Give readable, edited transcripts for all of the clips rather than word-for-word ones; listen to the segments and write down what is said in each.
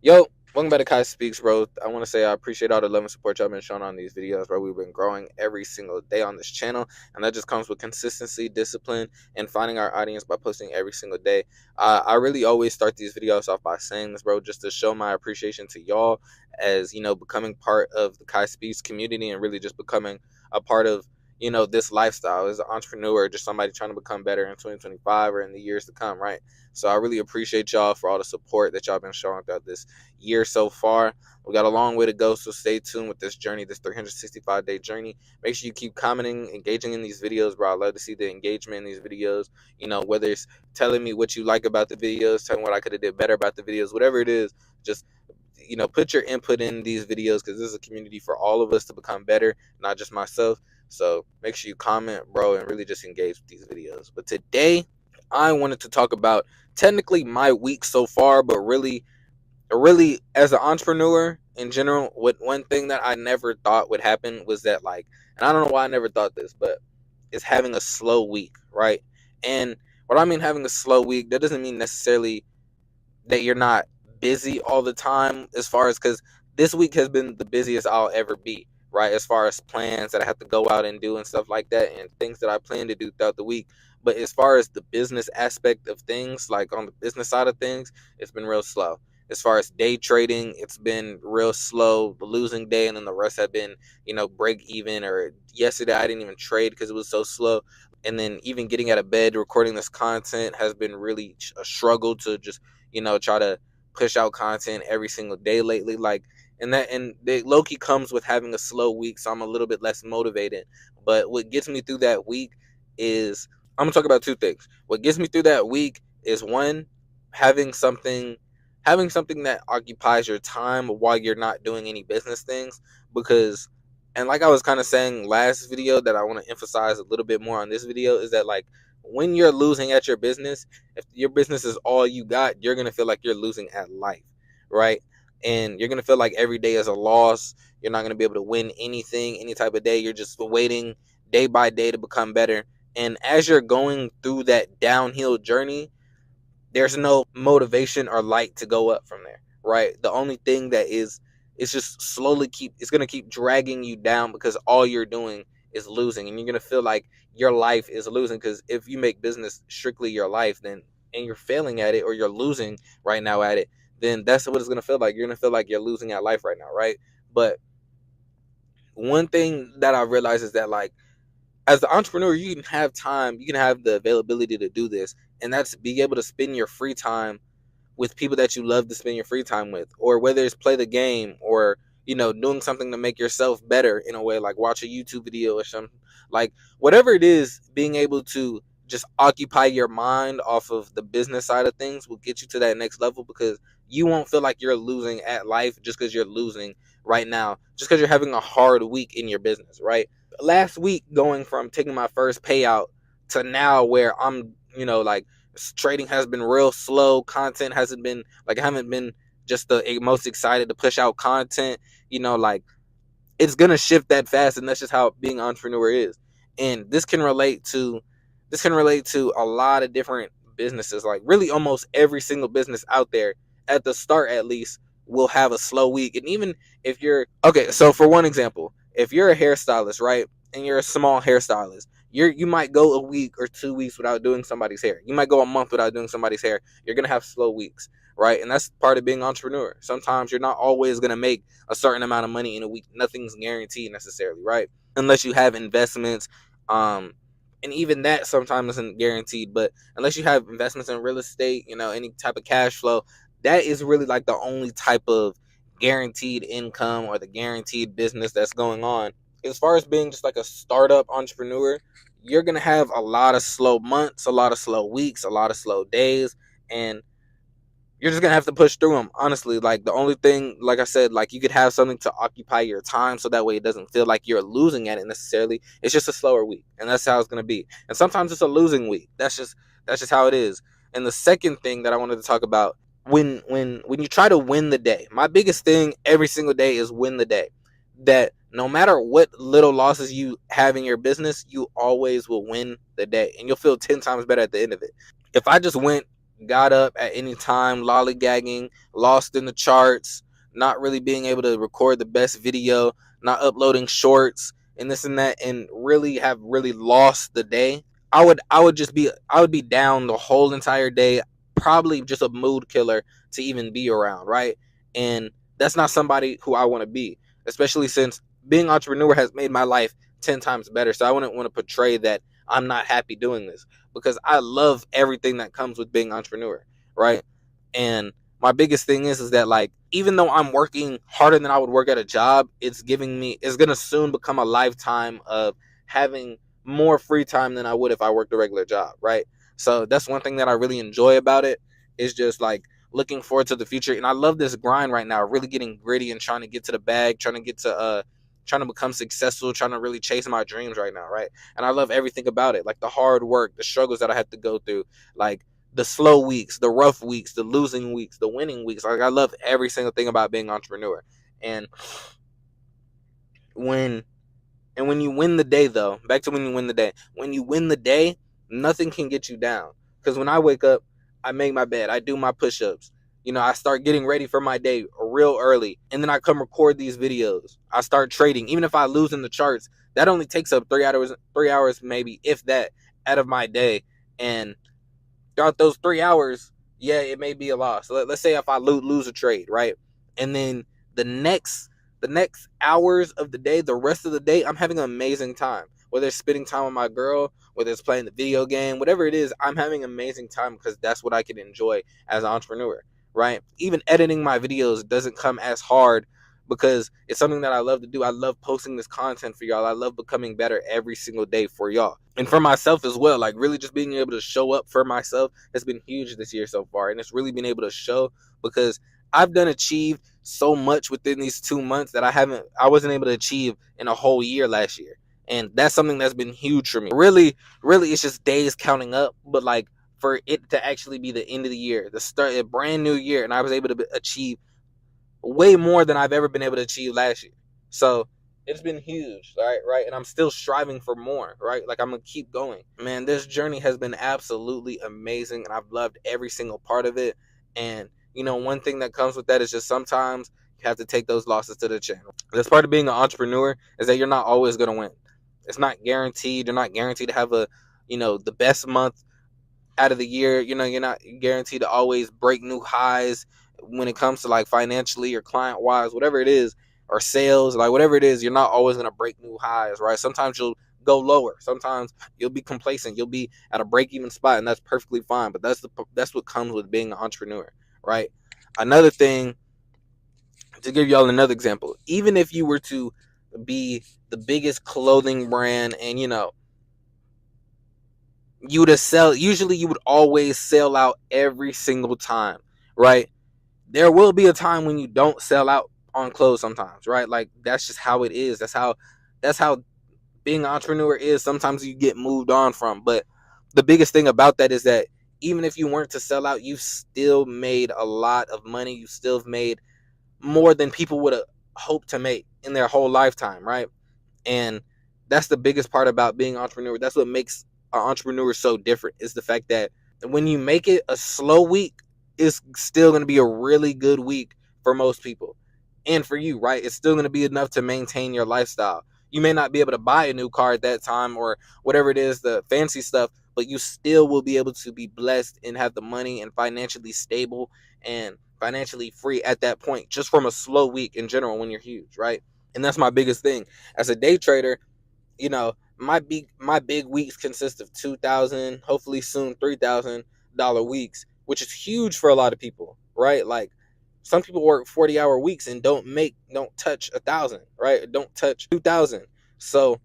Yo, welcome back to Kai Speaks, bro. I want to say I appreciate all the love and support y'all been showing on these videos, bro. We've been growing every single day on this channel, and that just comes with consistency, discipline, and finding our audience by posting every single day. I really always start these videos off by saying this, bro, just to show my appreciation to y'all as, becoming part of the Kai Speaks community and really just becoming a part of, this lifestyle as an entrepreneur, just somebody trying to become better in 2025 or in the years to come, right? So I really appreciate y'all for all the support that y'all been showing throughout this year so far. We got a long way to go, so stay tuned with this journey, this 365-day journey. Make sure you keep commenting, engaging in these videos, bro. I love to see the engagement in these videos. Whether it's telling me what you like about the videos, telling me what I could have did better about the videos, whatever it is, just put your input in these videos because this is a community for all of us to become better, not just myself. So make sure you comment, bro, and really just engage with these videos. But today, I wanted to talk about technically my week so far, but really as an entrepreneur in general, what one thing that I never thought would happen was that, like, and I don't know why I never thought this, but it's having a slow week, right? And what I mean having a slow week, that doesn't mean necessarily that you're not busy all the time, as far as, because this week has been the busiest I'll ever be, right? As far as plans that I have to go out and do and stuff like that, and things that I plan to do throughout the week. But as far as the business aspect of things, like on the business side of things, it's been real slow. As far as day trading, it's been real slow. The losing day, and then the rest have been, break even. Or yesterday, I didn't even trade because it was so slow. And then even getting out of bed, recording this content has been really a struggle to just try to push out content every single day lately. Like, and the Loki comes with having a slow week, so I'm a little bit less motivated. But what gets me through that week is, I'm gonna talk about two things. What gets me through that week is, one, having something having something that occupies your time while you're not doing any business things. Because, and like I was kind of saying last video, that I want to emphasize a little bit more on this video, is that, like, when you're losing at your business, if your business is all you got, you're gonna feel like you're losing at life, right? And you're gonna feel like every day is a loss. You're not gonna be able to win anything, any type of day. You're just waiting day by day to become better. And as you're going through that downhill journey, there's no motivation or light to go up from there, right? The only thing that is, it's just slowly it's going to keep dragging you down, because all you're doing is losing, and you're going to feel like your life is losing. Because if you make business strictly your life, then, and you're failing at it, or you're losing right now at it, then that's what it's going to feel like. You're going to feel like you're losing at life right now, right? But one thing that I realized is that, like, as the entrepreneur, you can have time, you can have the availability to do this, and that's be able to spend your free time with people that you love to spend your free time with, or whether it's play the game, or doing something to make yourself better in a way, like watch a YouTube video or something. Like, whatever it is, being able to just occupy your mind off of the business side of things will get you to that next level, because you won't feel like you're losing at life just because you're losing right now, just because you're having a hard week in your business, right? Last week, going from taking my first payout to now, where I'm, like, trading has been real slow. Content hasn't been, like, I haven't been just the most excited to push out content. Like, it's gonna shift that fast, and that's just how being an entrepreneur is. And this can relate to a lot of different businesses. Like, really, almost every single business out there, at the start at least, will have a slow week. And even if you're okay, so for one example, if you're a hairstylist, right, and you're a small hairstylist, you might go a week or 2 weeks without doing somebody's hair. You might go a month without doing somebody's hair. You're gonna have slow weeks, right? And that's part of being an entrepreneur. Sometimes you're not always gonna make a certain amount of money in a week. Nothing's guaranteed necessarily, right? Unless you have investments, um, and even that sometimes isn't guaranteed. But unless you have investments in real estate, any type of cash flow, that is really like the only type of guaranteed income or the guaranteed business that's going on. As far as being just like a startup entrepreneur, you're gonna have a lot of slow months, a lot of slow weeks, a lot of slow days, and you're just gonna have to push through them. Honestly, like, the only thing, like I said, like, you could have something to occupy your time, so that way it doesn't feel like you're losing at it necessarily. It's just a slower week, and that's how it's gonna be. And sometimes it's a losing week. That's just how it is. And the second thing that I wanted to talk about, when you try to win the day, my biggest thing every single day is win the day. That no matter what little losses you have in your business, you always will win the day, and you'll feel 10 times better at the end of it. If I just went got up at any time, lollygagging, lost in the charts, not really being able to record the best video, not uploading shorts and this and that, and really have really lost the day, I would be down the whole entire day, probably just a mood killer to even be around, right? And that's not somebody who I want to be, especially since being an entrepreneur has made my life 10 times better. So I wouldn't want to portray that I'm not happy doing this, because I love everything that comes with being an entrepreneur, right? And my biggest thing is that, like, even though I'm working harder than I would work at a job, it's gonna soon become a lifetime of having more free time than I would if I worked a regular job, right? So that's one thing that I really enjoy about it, is just like looking forward to the future. And I love this grind right now, really getting gritty and trying to get to the bag, trying to become successful, trying to really chase my dreams right now, right? And I love everything about it, like the hard work, the struggles that I had to go through, like the slow weeks, the rough weeks, the losing weeks, the winning weeks. Like, I love every single thing about being an entrepreneur. And when when you win the day, though, back to when you win the day. When you win the day, nothing can get you down. Because when I wake up, I make my bed, I do my push-ups. I start getting ready for my day real early, and then I come record these videos. I start trading, even if I lose in the charts. That only takes up 3 hours, maybe, if that, out of my day. And throughout those 3 hours, yeah, it may be a loss. Let's say if I lose a trade, right? And then the next the next hours of the day, the rest of the day, I'm having an amazing time. Whether it's spending time with my girl, whether it's playing the video game, whatever it is, I'm having an amazing time because that's what I can enjoy as an entrepreneur, right? Even editing my videos doesn't come as hard because it's something that I love to do. I love posting this content for y'all. I love becoming better every single day for y'all. And for myself as well, like really just being able to show up for myself has been huge this year so far. And it's really been able to show because I've done achieved so much within these 2 months that I wasn't able to achieve in a whole year last year. And that's something that's been huge for me. Really, really, it's just days counting up. But like, for it to actually be the end of the year, the start a brand new year, and I was able to achieve way more than I've ever been able to achieve last year. So it's been huge, right? And I'm still striving for more, right? Like, I'm gonna keep going. Man, this journey has been absolutely amazing, and I've loved every single part of it. And one thing that comes with that is just sometimes you have to take those losses to the chin. That's part of being an entrepreneur, is that you're not always gonna win. It's not guaranteed. You're not guaranteed to have the best month out of the year. You're not guaranteed to always break new highs when it comes to, like, financially or client wise, whatever it is, or sales, like whatever it is. You're not always going to break new highs, right? Sometimes you'll go lower. Sometimes you'll be complacent. You'll be at a break even spot, and that's perfectly fine. But that's what comes with being an entrepreneur, right? Another thing, to give y'all another example, even if you were to be the biggest clothing brand, and you would sell, usually you would always sell out every single time, right? There will be a time when you don't sell out on clothes sometimes, right? Like, that's just how it is. That's how being an entrepreneur is. Sometimes you get moved on from. But the biggest thing about that is that even if you weren't to sell out, you still made a lot of money. You still have made more than people would have hoped to make in their whole lifetime, right? And that's the biggest part about being an entrepreneur. That's what makes an entrepreneur so different, is the fact that when you make it a slow week, it's still going to be a really good week for most people. And for you, right? It's still going to be enough to maintain your lifestyle. You may not be able to buy a new car at that time or whatever it is, the fancy stuff, but you still will be able to be blessed and have the money and financially stable and financially free at that point, just from a slow week in general when you're huge, right? And that's my biggest thing. As a day trader, my big weeks consist of 2,000, hopefully soon $3,000 weeks, which is huge for a lot of people, right? Like, some people work 40-hour weeks and don't touch 1,000, right? Don't touch 2,000. So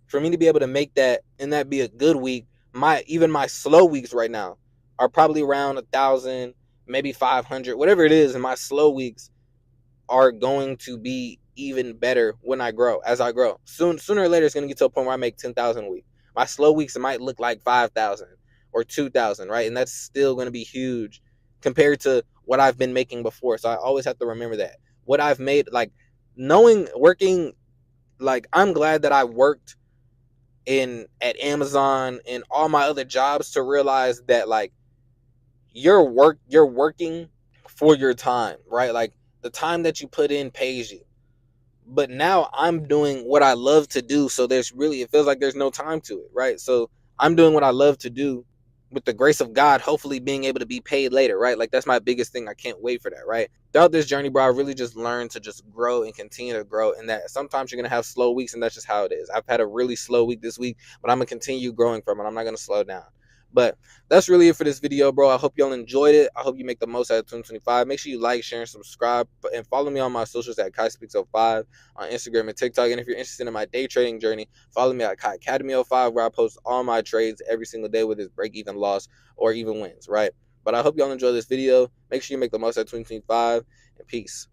for me to be able to make that and that be a good week, even my slow weeks right now are probably around 1,000, maybe 500, whatever it is. And my slow weeks are going to be even better as I grow. Sooner or later, it's going to get to a point where I make 10,000 a week. My slow weeks, it might look like 5,000 or 2,000, right? And that's still going to be huge compared to what I've been making before. So I always have to remember that. What I've made, like, working, like, I'm glad that I worked at Amazon and all my other jobs to realize that, like, you're working for your time, right? Like the time that you put in pays you. But now I'm doing what I love to do, so it feels like there's no time to it, right? So I'm doing what I love to do with the grace of God, hopefully being able to be paid later, right? Like that's my biggest thing. I can't wait for that, right? Throughout this journey, bro, I really just learned to just grow and continue to grow, and that sometimes you're gonna have slow weeks, and that's just how it is. I've had a really slow week this week, but I'm gonna continue growing from it. I'm not gonna slow down. But that's really it for this video, bro. I hope y'all enjoyed it. I hope you make the most out of 2025. Make sure you like, share, and subscribe, and follow me on my socials at KaiSpeaks05 on Instagram and TikTok. And if you're interested in my day trading journey, follow me at Kai Academy 05, where I post all my trades every single day, whether it's break even, loss, or even wins, right? But I hope y'all enjoy this video. Make sure you make the most out of 2025, and peace.